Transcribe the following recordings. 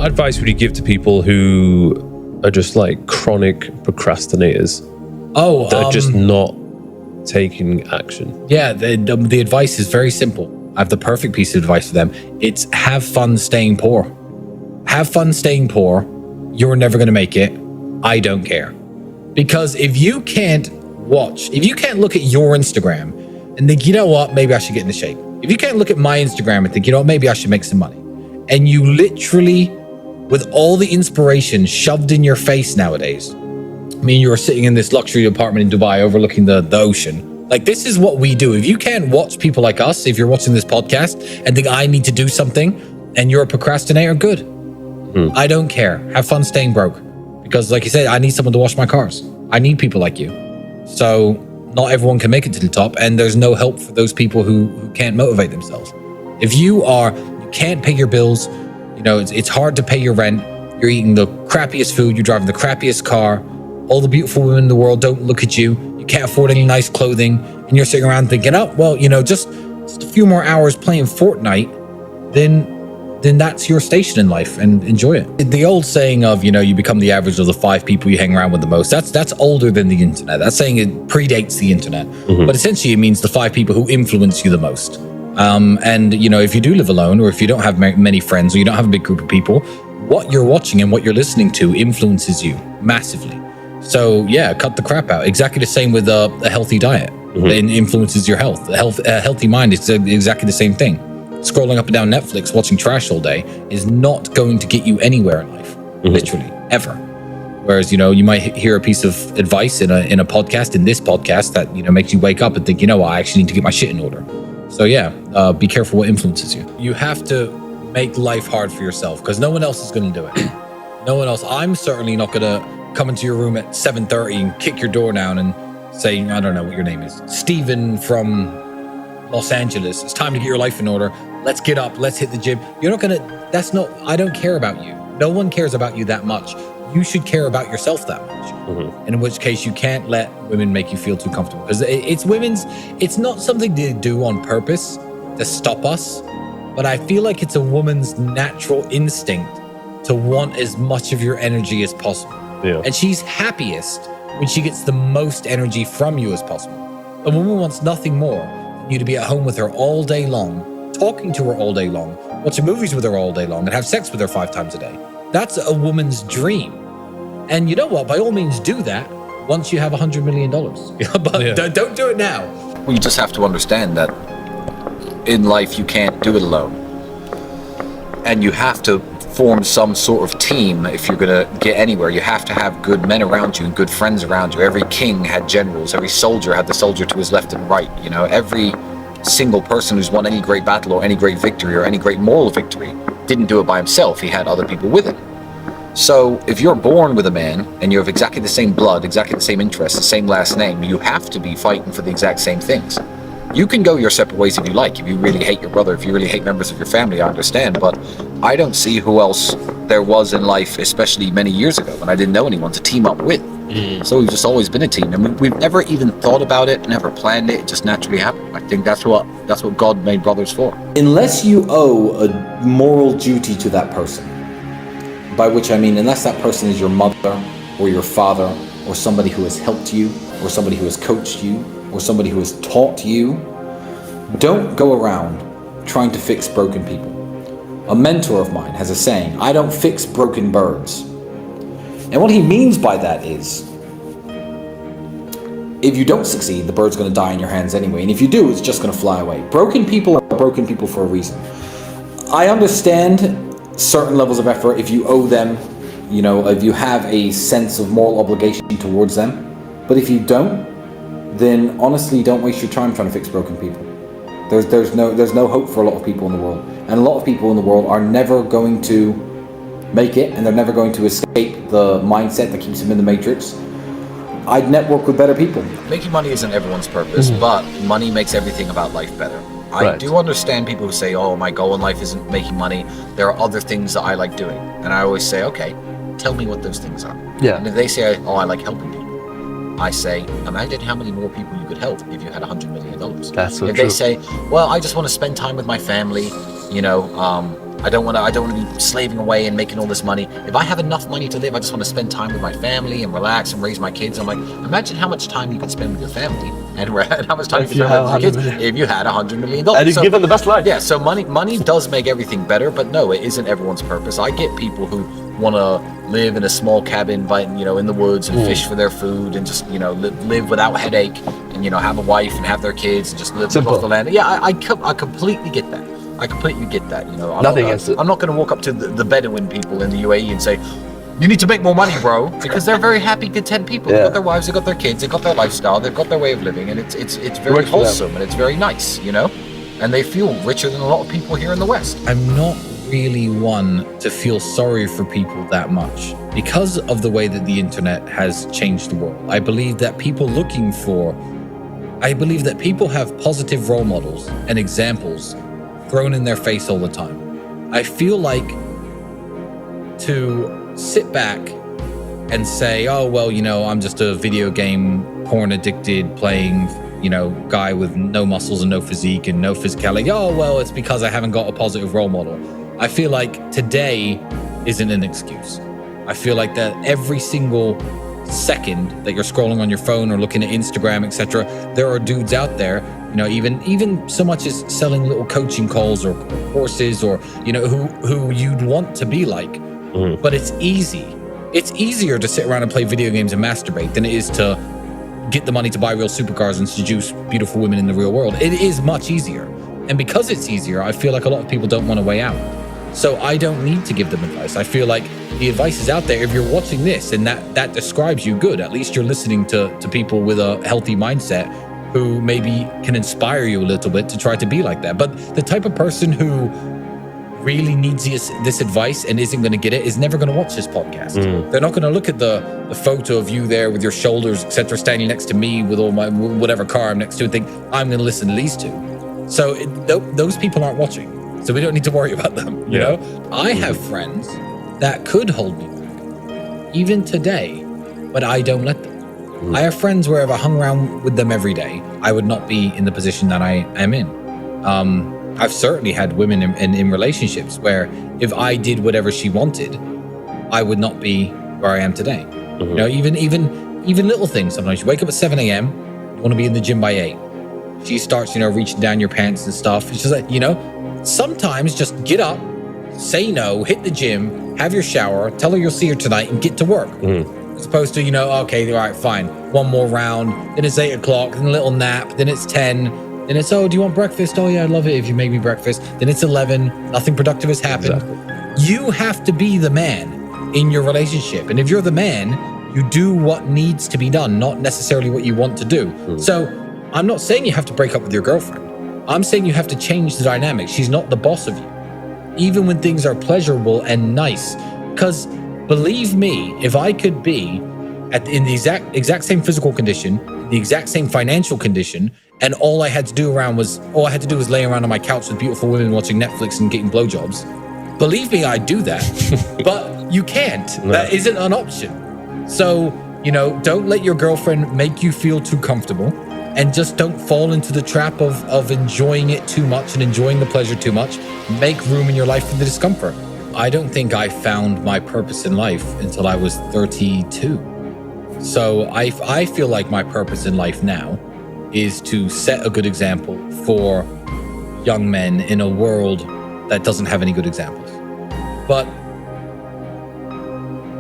advice would you give to people who are just like chronic procrastinators? They're just not taking action. Yeah, the advice is very simple. I have the perfect piece of advice for them. It's have fun staying poor. Have fun staying poor. You're never going to make it. I don't care. Because if you can't look at your Instagram and think, you know what, maybe I should get into shape. If you can't look at my Instagram and think, you know what, maybe I should make some money. And you literally, with all the inspiration shoved in your face nowadays, I mean, you're sitting in this luxury apartment in Dubai overlooking the ocean. Like, this is what we do. If you can't watch people like us, if you're watching this podcast and think I need to do something and you're a procrastinator, good. I don't care. Have fun staying broke. Because like you said, I need someone to wash my cars. I need people like you. So not everyone can make it to the top, and there's no help for those people who can't motivate themselves. If you can't pay your bills, you know, it's hard to pay your rent, you're eating the crappiest food, you're driving the crappiest car, all the beautiful women in the world don't look at you, you can't afford any nice clothing, and you're sitting around thinking, oh, well, you know, just a few more hours playing Fortnite, then that's your station in life, and enjoy it. The old saying of, you know, you become the average of the 5 people you hang around with the most, that's older than the internet. That's saying it predates the internet. But essentially it means the 5 people who influence you the most. And, you know, if you do live alone, or if you don't have many friends, or you don't have a big group of people, what you're watching and what you're listening to influences you massively. So yeah, cut the crap out. Exactly the same with a healthy diet. It influences your health. A healthy mind is exactly the same thing. Scrolling up and down Netflix, watching trash all day is not going to get you anywhere in life, literally, ever. Whereas, you know, you might hear a piece of advice in a podcast, in this podcast, that, you know, makes you wake up and think, you know what, I actually need to get my shit in order. So yeah, be careful what influences you. You have to make life hard for yourself, because no one else is going to do it. No one else. I'm certainly not going to come into your room at 7:30 and kick your door down and say, I don't know what your name is, Steven from Los Angeles, it's time to get your life in order. Let's get up, let's hit the gym. You're not gonna, I don't care about you. No one cares about you that much. You should care about yourself that much. In which case you can't let women make you feel too comfortable. Because it's not something they do on purpose to stop us, but I feel like it's a woman's natural instinct to want as much of your energy as possible. Yeah. And she's happiest when she gets the most energy from you as possible. A woman wants nothing more than you to be at home with her all day long, talking to her all day long, watching movies with her all day long, and have sex with her 5 times a day. That's a woman's dream. And you know what? By all means, do that once you have $100 million. But don't do it now. Well, you just have to understand that in life you can't do it alone. And you have to form some sort of team if you're going to get anywhere. You have to have good men around you and good friends around you. Every king had generals. Every soldier had the soldier to his left and right. You know, every single person who's won any great battle or any great victory or any great moral victory didn't do it by himself. He had other people with him. So if you're born with a man and you have exactly the same blood, exactly the same interests, the same last name, you have to be fighting for the exact same things. You can go your separate ways if you like. If you really hate your brother, if you really hate members of your family, I understand. But I don't see who else there was in life, especially many years ago when I didn't know anyone to team up with. So we've just always been a team, and we've never even thought about it, never planned it. It just naturally happened. I think that's what God made brothers for. Unless you owe a moral duty to that person, by which I mean unless that person is your mother or your father or somebody who has helped you or somebody who has coached you or somebody who has taught you, don't go around trying to fix broken people. A mentor of mine has a saying, I don't fix broken birds. And what he means by that is, if you don't succeed, the bird's going to die in your hands anyway. And if you do, it's just going to fly away. Broken people are broken people for a reason. I understand certain levels of effort if you owe them, you know, if you have a sense of moral obligation towards them. But if you don't, then honestly, don't waste your time trying to fix broken people. There's no hope for a lot of people in the world. And a lot of people in the world are never going to make it, and they're never going to escape the mindset that keeps them in the matrix. I'd network with better people. Making money isn't everyone's purpose, but money makes everything about life better. I do understand people who say, oh, my goal in life isn't making money. There are other things that I like doing. And I always say, okay, tell me what those things are. Yeah. And if they say, oh, I like helping people, I say, imagine how many more people you could help if you had $100 million. That's so if true. they say, well, I just want to spend time with my family, you know, I don't want to be slaving away and making all this money. If I have enough money to live, I just want to spend time with my family and relax and raise my kids. I'm like, imagine how much time you could spend with your family and how much time you could spend with your kids if you had $100 million. And you give them the best life. Yeah, so money does make everything better, but no, it isn't everyone's purpose. I get people who want to live in a small cabin, in the woods and fish for their food and just, live without headache and, have a wife and have their kids and just live off the land. Yeah, I completely get that. I completely get that. Nothing against it. I'm not going to walk up to the Bedouin people in the UAE and say, you need to make more money, bro, because they're very happy, content people. They've got their wives, they've got their kids, they've got their lifestyle, they've got their way of living, and it's very wholesome and it's very nice, and they feel richer than a lot of people here in the West. I'm not really one to feel sorry for people that much because of the way that the internet has changed the world. I believe that people have positive role models and examples thrown in their face all the time. I feel like to sit back and say, oh, well, I'm just a video game porn addicted playing, guy with no muscles and no physique and no physicality. Oh, well, it's because I haven't got a positive role model. I feel like today isn't an excuse. I feel like that every single second that you're scrolling on your phone or looking at Instagram, etc., there are dudes out there, even so much as selling little coaching calls or courses or, who you'd want to be like. Mm-hmm. But it's easy. It's easier to sit around and play video games and masturbate than it is to get the money to buy real supercars and seduce beautiful women in the real world. It is much easier. And because it's easier, I feel like a lot of people don't want to weigh out. So I don't need to give them advice. I feel like the advice is out there. If you're watching this and that describes you, good. At least you're listening to people with a healthy mindset who maybe can inspire you a little bit to try to be like that. But the type of person who really needs this advice and isn't going to get it is never going to watch this podcast. They're not going to look at the photo of you there with your shoulders, etc., standing next to me with all my whatever car I'm next to and think, I'm going to listen to these two. So those people aren't watching. So we don't need to worry about them, you know? I have friends that could hold me back, even today, but I don't let them. I have friends where if I hung around with them every day, I would not be in the position that I am in. I've certainly had women in relationships where if I did whatever she wanted, I would not be where I am today. You know, even little things. Sometimes you wake up at 7 a.m., you want to be in the gym by 8. She starts, reaching down your pants and stuff. It's just like, sometimes just get up, say no, hit the gym, have your shower, tell her you'll see her tonight and get to work. As opposed to, okay, all right, fine. One more round, then it's 8 o'clock, then a little nap, then it's 10, then it's, oh, do you want breakfast? Oh yeah, I'd love it if you make me breakfast. Then it's 11, nothing productive has happened. Exactly. You have to be the man in your relationship. And if you're the man, you do what needs to be done, not necessarily what you want to do. So I'm not saying you have to break up with your girlfriend. I'm saying you have to change the dynamic. She's not the boss of you, even when things are pleasurable and nice. Because believe me, if I could be in the exact same physical condition, the exact same financial condition, and all I had to do was lay around on my couch with beautiful women watching Netflix and getting blowjobs. Believe me, I'd do that. But you can't. No. That isn't an option. So, don't let your girlfriend make you feel too comfortable. And just don't fall into the trap of enjoying it too much and enjoying the pleasure too much. Make room in your life for the discomfort. I don't think I found my purpose in life until I was 32. So I feel like my purpose in life now is to set a good example for young men in a world that doesn't have any good examples. But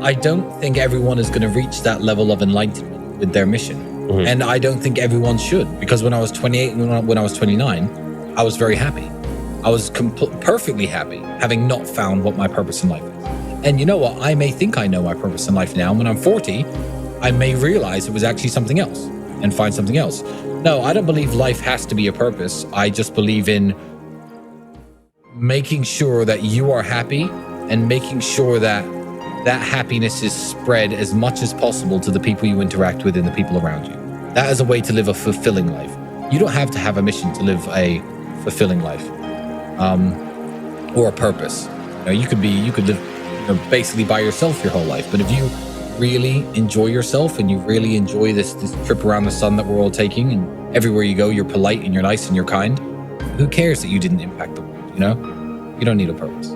I don't think everyone is going to reach that level of enlightenment with their mission. And I don't think everyone should, because when I was 28 and when I was 29, I was very happy. I was perfectly happy having not found what my purpose in life is. And you know what? I may think I know my purpose in life now. When I'm 40, I may realize it was actually something else and find something else. No, I don't believe life has to be a purpose. I just believe in making sure that you are happy and making sure that happiness is spread as much as possible to the people you interact with and the people around you. That is a way to live a fulfilling life. You don't have to have a mission to live a fulfilling life, or a purpose. You could live basically by yourself your whole life. But if you really enjoy yourself and you really enjoy this trip around the sun that we're all taking, and everywhere you go you're polite and you're nice and you're kind, who cares that you didn't impact the world? You don't need a purpose.